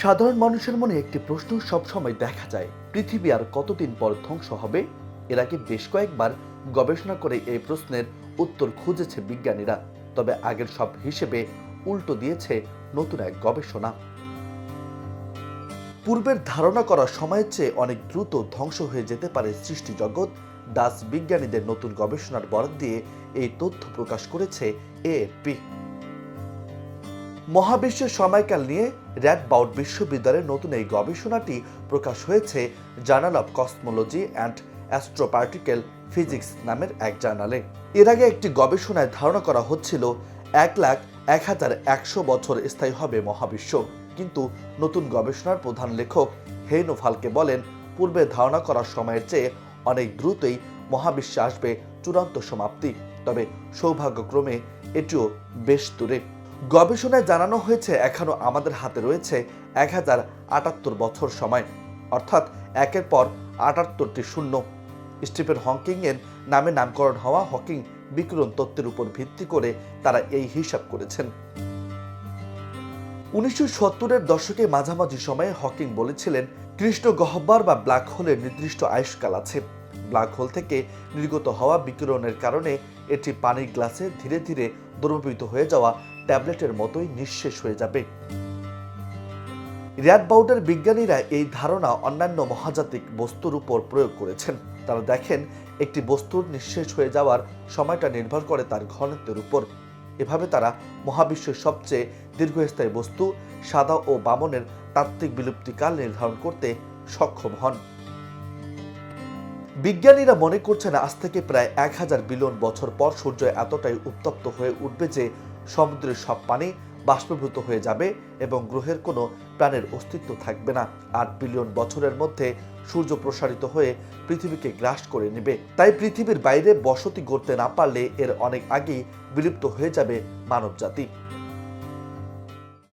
সাধারণ মানুষের মনে একটি প্রশ্ন সবসময় দেখা যায়, পৃথিবী আর কতদিন পর ধ্বংস হবে? এর আগে বেশ কয়েকবার গবেষণা করে এই প্রশ্নের উত্তর খুঁজেছে বিজ্ঞানীরা। তবে আগের সব হিসেবে উল্টো দিয়েছে নতুন এক গবেষণা। পূর্বের ধারণা করা সময়ের চেয়ে অনেক দ্রুত ধ্বংস হয়ে যেতে পারে সৃষ্টি জগৎ। ডাচ বিজ্ঞানীদের নতুন গবেষণার বরাত দিয়ে এই তথ্য প্রকাশ করেছে এএফপি। মহাবিশ্বের সময়কাল নিয়ে র্যাডবাউড বিশ্ববিদ্যালয়ের নতুন এই গবেষণাটি প্রকাশ হয়েছে journal of cosmology and astroparticle physics নামের এক জার্নালে। এর আগে একটি গবেষণায় ধারণা করা হচ্ছিল 1,01,100 বছর স্থায়ী হবে মহাবিশ্ব। কিন্তু নতুন গবেষণার প্রধান লেখক হেইনো ফালকে বলেন, পূর্বে ধারণা করা সময়ের চেয়ে অনেক দ্রুতই মহাবিশ্বে আসবে চূড়ান্ত সমাপ্তি। তবে সৌভাগ্যক্রমে এটিও বেশ দূরে। গবেষণায় জানানো হয়েছে এখনো আমাদের হাতে রয়েছে 1078 বছর সময়, অর্থাৎ একের পর 78টি শূন্য। স্টিফেন হকিং এর নামে নামকরণ হওয়া হকিং বিকিরণ তত্ত্বের উপর ভিত্তি করে তারা এই হিসাব করেছেন। 1970-এর দশকে মাঝামাঝি সময়ে হকিং বলেছিলেন, কৃষ্ণ গহ্বর বা ব্ল্যাক হোলের নির্দিষ্ট আয়ুষ্কাল আছে। ব্ল্যাক হোল থেকে নির্গত হওয়া বিকিরণের কারণে এটি পানির গ্লাসে ধীরে ধীরে দ্রবীভূত হয়ে যাওয়া ট্যাবলেটের মতোই নিঃশেষ হয়ে যাবে। র্যাডবাউডের বিজ্ঞানীরা এই ধারণা অন্যান্য মহাজাতিক বস্তুর উপর প্রয়োগ করেছেন। তারা দেখেন, একটি বস্তুর নিঃশেষ হয়ে যাওয়ার সময়টা নির্ভর করে তার ঘনত্বের উপর। এভাবে তারা মহাবিশ্বের সবচেয়ে দীর্ঘস্থায়ী বস্তু সাদা ও বামনের তাত্ত্বিক বিলুপ্তিকাল নির্ধারণ করতে সক্ষম হন। বিজ্ঞানীরা মনে করছেন, আজ থেকে প্রায় 1000 বিলিয়ন বছর পর সূর্য এতটাই উত্তপ্ত হয়ে উঠবে যে সমুদ্রের সব পানি বাষ্পীভূত হয়ে যাবে এবং গ্রহের কোনো প্রাণের অস্তিত্ব থাকবে না। 8 বিলিয়ন বছরের মধ্যে সূর্য প্রসারিত হয়ে পৃথিবীকে গ্রাস করে নেবে। তাই পৃথিবীর বাইরে বসতি গড়তে না পারলে এর অনেক আগেই বিলুপ্ত হয়ে যাবে মানবজাতি।